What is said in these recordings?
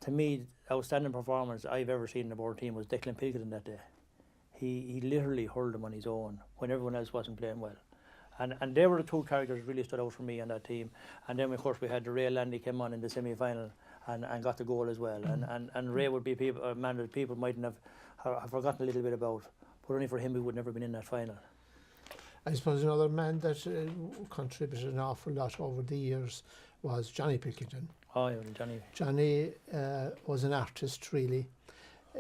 to me, outstanding performance I've ever seen in the board team was Declan Pilkington that day. He literally hurled them on his own when everyone else wasn't playing well. And they were the two characters that really stood out for me on that team. And then, of course, we had Ray Landy came on in the semi-final and got the goal as well. And Ray would be a man that people mightn't have forgotten a little bit about. But only for him, we would never have been in that final. I suppose another man that contributed an awful lot over the years was Johnny Pilkington. Oh, yeah, Johnny. Johnny was an artist, really.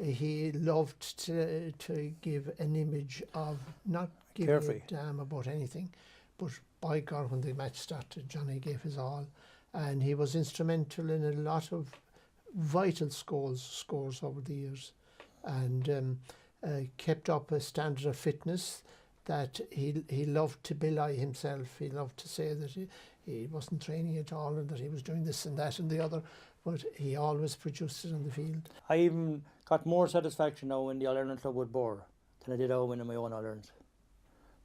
He loved to give an image of not giving a damn about anything, but by God, when the match started, Johnny gave his all, and he was instrumental in a lot of vital scores over the years, and kept up a standard of fitness that he loved to belie himself. He loved to say that he wasn't training at all and that he was doing this and that and the other, but he always produced it on the field. I even got more satisfaction now in the All-Ireland club with Birr than I did out winning my own All-Irelands,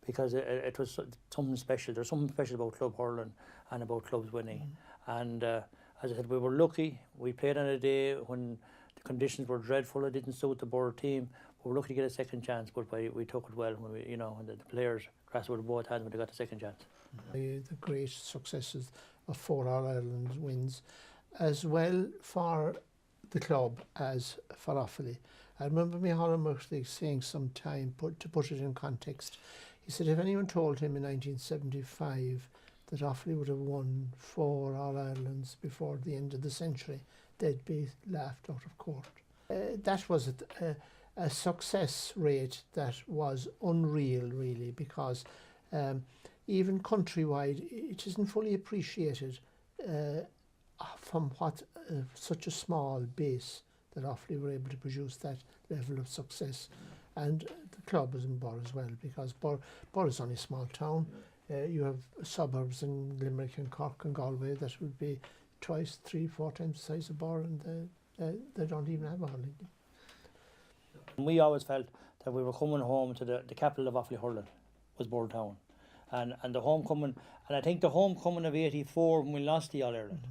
because it was something special. There's something special about club hurling and about clubs winning. And as I said, we were lucky. We played on a day when the conditions were dreadful. It didn't suit the Birr team. We were lucky to get a second chance, but we took it well when when the players grasped it with both hands when they got the second chance. The great successes of 4 All-Ireland wins, as well for the club as for Offaly. I remember Micheál Murphy saying sometime, to put it in context, he said if anyone told him in 1975 that Offaly would have won 4 All-Irelands before the end of the century, they'd be laughed out of court. That was a success rate that was unreal, really, because even countrywide it isn't fully appreciated from what such a small base that Offaly were able to produce that level of success. And the club is in Birr as well, because Birr is only a small town. You have suburbs in Limerick and Cork and Galway that would be twice, 3, 4 times the size of Birr, and they don't even have a hurling. We always felt that we were coming home to the capital of Offaly hurling was Birr Town, and the homecoming, and I think the homecoming of '84 when we lost the All-Ireland,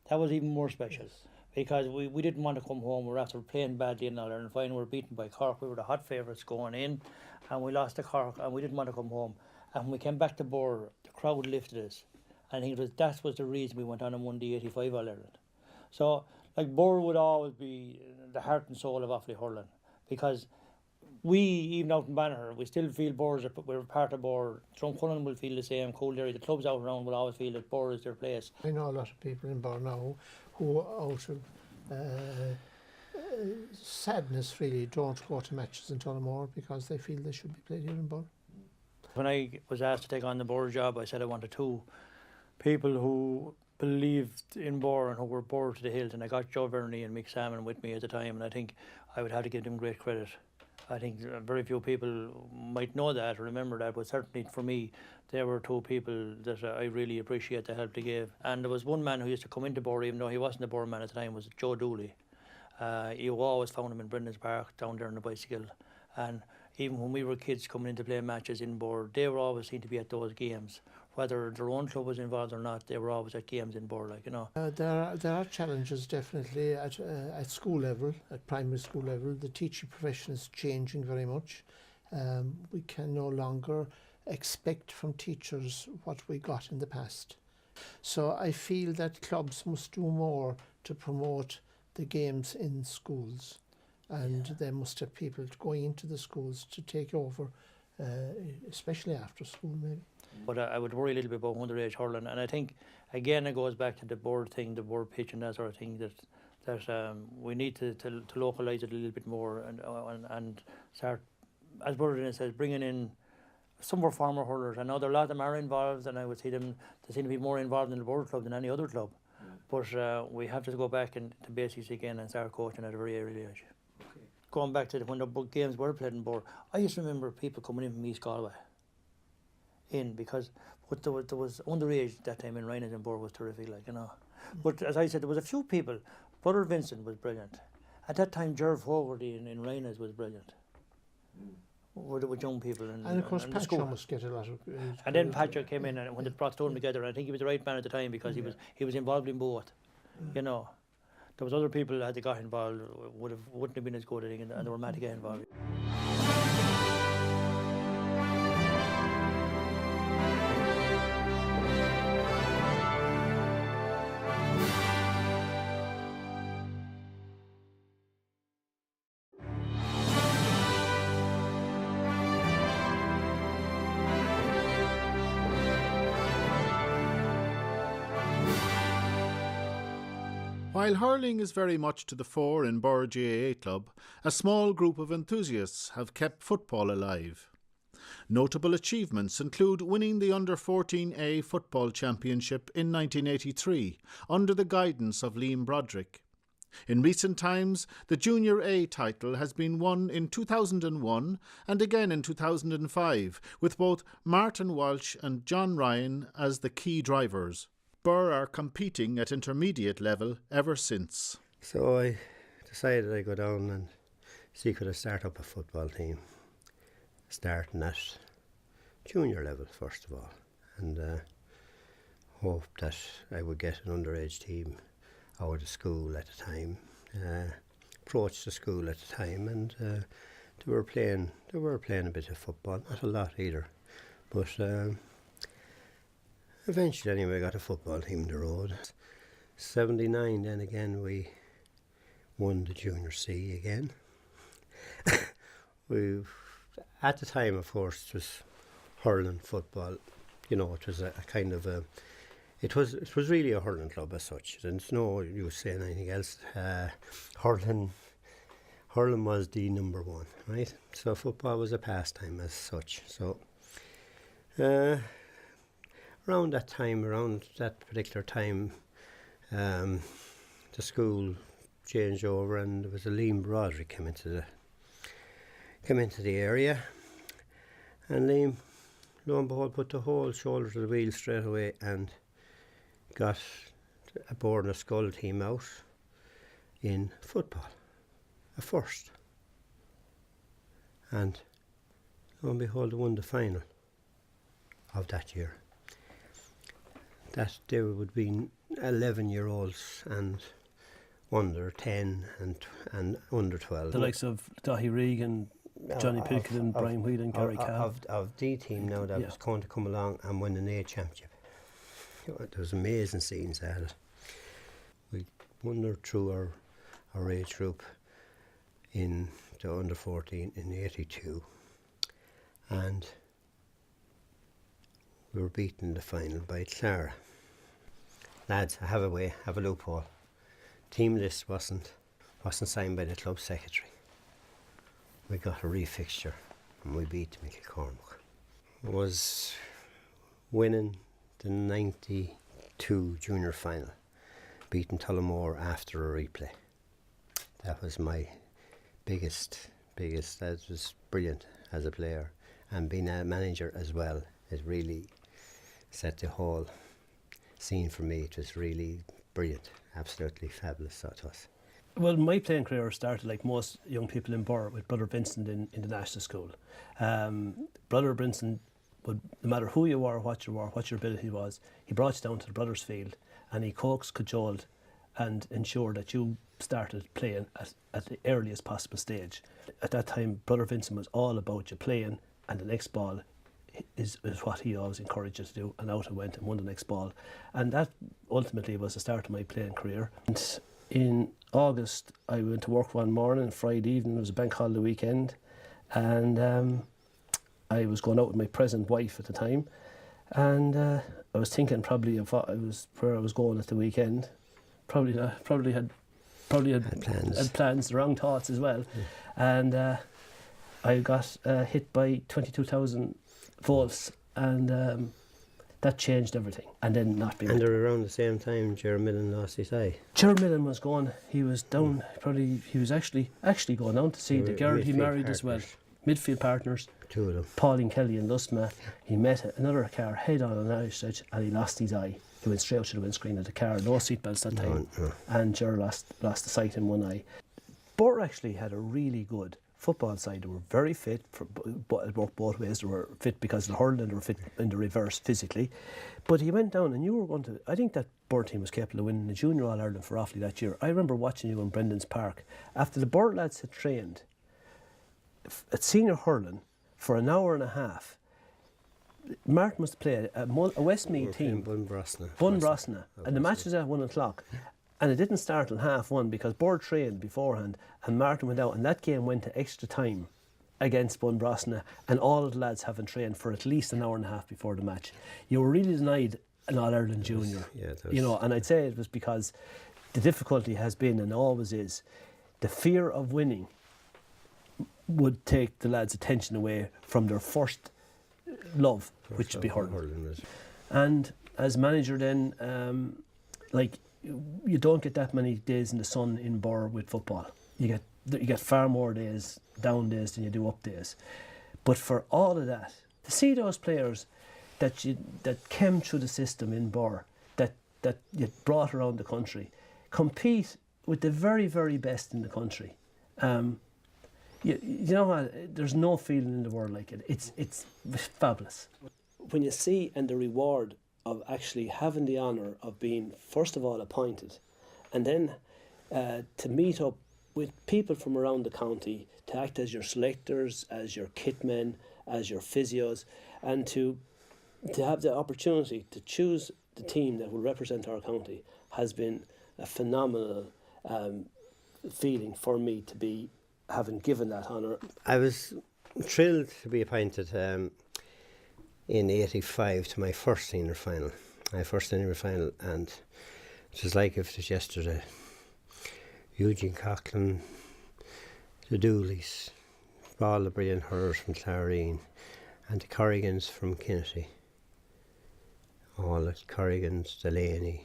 that was even more special, because we didn't want to come home. We were after playing badly in All-Ireland final. We were beaten by Cork. We were the hot favourites going in, and we lost to Cork, and we didn't want to come home. And when we came back to Birr, the crowd lifted us. I think that was the reason we went on and won the '85 All-Ireland. So, like, Birr would always be the heart and soul of Offaly hurling, because we, even out in Banagher, we still feel we're part of Birr. Drumcullen will feel the same, Coolderry, the clubs out around will always feel that Birr is their place. I know a lot of people in Birr now who, out of sadness really, don't go to matches in Tullamore because they feel they should be played here in Birr. When I was asked to take on the Birr job, I said I wanted 2 people who believed in Birr and who were Birr to the hilt, and I got Joe Verney and Mick Salmon with me at the time, and I think I would have to give them great credit. I think very few people might know that or remember that, but certainly for me, there were 2 people that I really appreciate the help they gave. And there was one man who used to come into Birr, even though he wasn't a Birr man at the time, was Joe Dooley. You always found him in Brendan's Park down there on the bicycle, and even when we were kids coming in to play matches in Birr, they were always seen to be at those games. Whether their own club was involved or not, they were always at games in Birr, like, you know. There are challenges definitely at school level, at primary school level. The teaching profession is changing very much. We can no longer expect from teachers what we got in the past. So I feel that clubs must do more to promote the games in schools, and they must have people going into the schools to take over, especially after school maybe. But I would worry a little bit about underage hurling, and I think again it goes back to the board thing, the board pitch and that sort of thing, that we need to localise it a little bit more and start, as Bernard says, bringing in some of our former hurlers. I know there a lot of them are involved, and I would see them, they seem to be more involved in the board club than any other club. But we have to go back to basics again and start coaching at a very early age. Okay. Going back to when the games were played in Birr, I used to remember people coming in from East Galway because there was underage that time in Rhinos and Birr was terrific, like, you know. But as I said, there was a few people. Brother Vincent was brilliant. At that time, Gerv Fogarty in Rhinos was brilliant. With young people and of course Patrick must get a lot of and then Patrick came in, and when they brought them together, I think he was the right man at the time because he was involved in both, you know. there was other people that got involved wouldn't have been as good, I think, and they were mad to get involved. While hurling is very much to the fore in Birr GAA Club, a small group of enthusiasts have kept football alive. Notable achievements include winning the Under-14A Football Championship in 1983 under the guidance of Liam Broderick. In recent times, the Junior A title has been won in 2001 and again in 2005, with both Martin Walsh and John Ryan as the key drivers. Birr are competing at intermediate level ever since. So I decided I'd go down and see could I start up a football team, starting at junior level first of all, and hope that I would get an underage team out of the school at the time. Approached the school at the time, and they were playing a bit of football, not a lot either, but. Eventually, anyway, I got a football team on the road. 79, then again, we won the Junior C again. At the time, of course, it was hurling football. You know, it was a kind of a. It was really a hurling club as such. And it's no use saying anything else. Hurling was the number one, right? So football was a pastime as such. So. Around that particular time, the school changed over, and there was a Liam Broderick came into the area, and Liam, lo and behold, put the whole shoulder to the wheel straight away and got a Board and a Skull team out in football, a first, and lo and behold, they won the final of that year. That there would be 11-year-olds and under 10 and under 12. The likes of Dahi Regan, Johnny Pickett and Brian Whelan and Gary Cav. Of the team now that was going to come along and win an A championship. There was amazing scenes at it. We wandered through our age group in the under 14 in 82, and we were beaten in the final by Clara. Lads, I have a loophole. Team list wasn't signed by the club secretary. We got a refixture and we beat McCormack. Was winning the 92 junior final, beating Tullamore after a replay. That was my biggest, that was brilliant as a player, and being a manager as well, it really set the whole scene for me. It was really brilliant, absolutely fabulous, so it was. Well, my playing career started, like most young people in Birr, with Brother Vincent in the national school. Brother Vincent, no matter who you were, what your ability was, he brought you down to the Brothers' field and he coaxed, cajoled and ensured that you started playing at the earliest possible stage. At that time, Brother Vincent was all about you playing, and the next ball is what he always encouraged you to do, and out I went and won the next ball. And that ultimately was the start of my playing career. And in August, I went to work one morning, Friday evening, it was a bank holiday weekend, and I was going out with my present wife at the time, and I was thinking probably of where I was going at the weekend. Probably had plans, the wrong thoughts as well. Yeah. And I got hit by 22,000 volts, and that changed everything. And then not being. And around the same time, Ger Millen lost his eye. Ger Millen was gone. He was down. He was actually going down to see the girl he married partners. As well. Midfield partners. Two of them. Pauline Kelly and Lustma. He met another car head on an Irish stretch, and he lost his eye. He went straight out to the windscreen of the car. No seatbelts that time. No. And Ger lost the sight in one eye. Birr actually had a really good football side. They were very fit, it worked both ways. They were fit because of the hurling and they were fit in the reverse physically. But he went down and you were going to, I think that Birr team was capable of winning the Junior All-Ireland for Offaly that year. I remember watching you in Brendan's Park. After the Birr lads had trained at senior hurling for an hour and a half, Martin must play a Westmeath team, Bunbrosna, and the match was at 1 o'clock. And it didn't start till 1:30 because Birr trained beforehand and Martin went out, and that game went to extra time against Bunbrosna, and all of the lads haven't trained for at least an hour and a half before the match. You were really denied an All-Ireland Junior, you know, and I'd say it was because the difficulty has been, and always is, the fear of winning would take the lads' attention away from their first love, which would be hurling. And as manager then, like, you don't get that many days in the sun in Birr with football. You get far more days, down days, than you do up days. But for all of that, to see those players that came through the system in Birr, that you brought around the country, compete with the very, very best in the country. You know what? There's no feeling in the world like it. It's fabulous. When you see and the reward of actually having the honour of being, first of all, appointed, and then to meet up with people from around the county, to act as your selectors, as your kitmen, as your physios, and to have the opportunity to choose the team that will represent our county has been a phenomenal feeling for me to be having given that honour. I was thrilled to be appointed in '85 to my first senior final. And it was like if it was yesterday. Eugene Coughlin, the Dooleys, all the brilliant hurlers from Clarine, and the Corrigans from Kinnity. All the Corrigans, Delaney,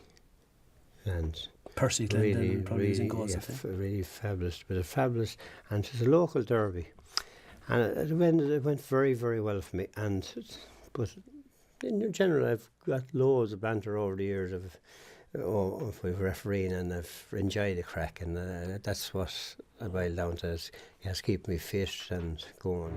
and Percy Glendon probably was in goals, really fabulous, but a fabulous, and it was a local derby, and it went very, very well for me. But in general, I've got loads of banter over the years of refereeing, and I've enjoyed the crack, and that's what I boil down to. It has kept me fit and going.